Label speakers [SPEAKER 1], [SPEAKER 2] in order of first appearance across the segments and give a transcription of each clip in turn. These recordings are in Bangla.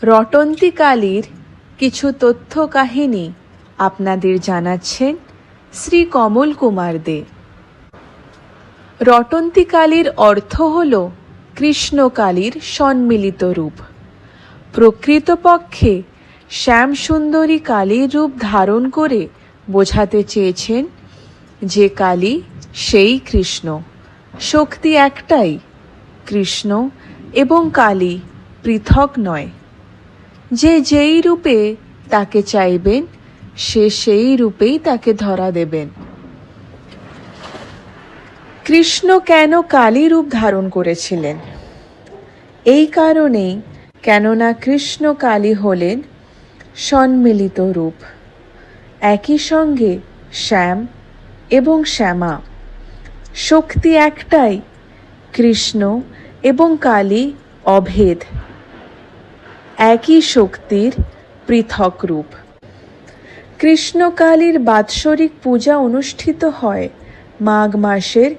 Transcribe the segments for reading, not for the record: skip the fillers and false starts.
[SPEAKER 1] রটন্তী কালীর কিছু তথ্য কাহিনী আপনাদের জানাচ্ছেন শ্রী কমল কুমার দে। রটন্তী কালীর অর্থ হল কৃষ্ণকালীর সম্মিলিত রূপ। প্রকৃতপক্ষে শ্যামসুন্দরী কালীর রূপ ধারণ করে বোঝাতে চেয়েছেন যে কালী সেই কৃষ্ণ। শক্তি একটাই, কৃষ্ণ এবং কালী পৃথক নয়। যে যেই রূপে তাকে চাইবেন সে সেই রূপেই তাকে ধরা দেবেন। কৃষ্ণ কেন কালী রূপ ধারণ করেছিলেন? এই কারণেই, কেননা কৃষ্ণ কালী হলেন সম্মিলিত রূপ। একই সঙ্গে শ্যাম এবং শ্যামা, শক্তি একটাই, কৃষ্ণ এবং কালী অভেদ, একই শক্তির পৃথক রূপ। কৃষ্ণকালীর বাৎসরিক পূজা অনুষ্ঠিত হয় মাঘ মাসের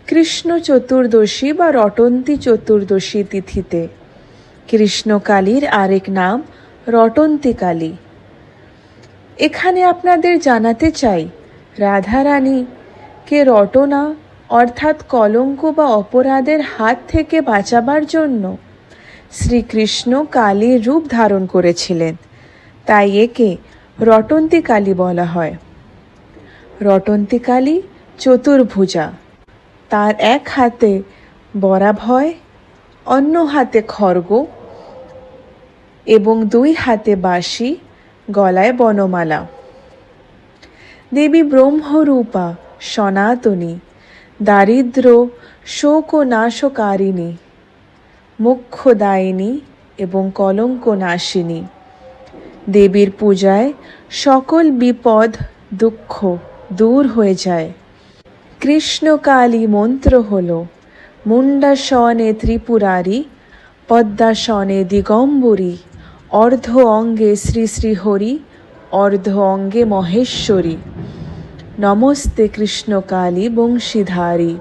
[SPEAKER 1] কৃষ্ণ চতুর্দশী বা রটন্তী চতুর্দশী তিথিতে। কৃষ্ণকালীর আরেক নাম রটন্তী কালী। এখানে আপনাদের জানাতে চাই, রাধারানীকে রটনা অর্থাৎ কলঙ্ক বা অপরাধের হাত থেকে বাঁচাবার জন্য শ্রীকৃষ্ণ কালীর রূপ ধারণ করেছিলেন, তাই একে রটন্তী কালী বলা হয়। রটন্তী কালী চতুর্ভুজা, তার এক হাতে বরাভয়, অন্য হাতে খড়গ এবং দুই হাতে বাঁশি, গলায় বনমালা। দেবী ব্রহ্মরূপা, সনাতনী, দারিদ্র শোক নাশকারিণী, মোক্ষদায়িনী এবং কলঙ্ক নাশিনী। দেবীর পূজায় সকল বিপদ দুঃখ দূর হয়ে যায়। কৃষ্ণকালী মন্ত্র হল মুণ্ডাসনে ত্রিপুরারি, পদ্মাসনে দিগম্বরী, অর্ধ অঙ্গে শ্রী শ্রী হরি, অর্ধ অঙ্গে মহেশ্বরী, নমস্তে কৃষ্ণকালী বংশীধারী।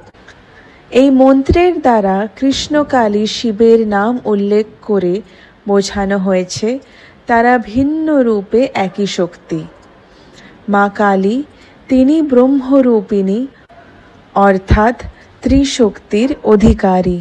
[SPEAKER 1] এই মন্ত্রের দ্বারা কৃষ্ণকালী শিবের নাম উল্লেখ করে বোঝানো হয়েছে তারা ভিন্ন রূপে একই শক্তি। মা কালী, তিনি ব্রহ্মরূপিণী অর্থাৎ ত্রিশক্তির অধিকারী।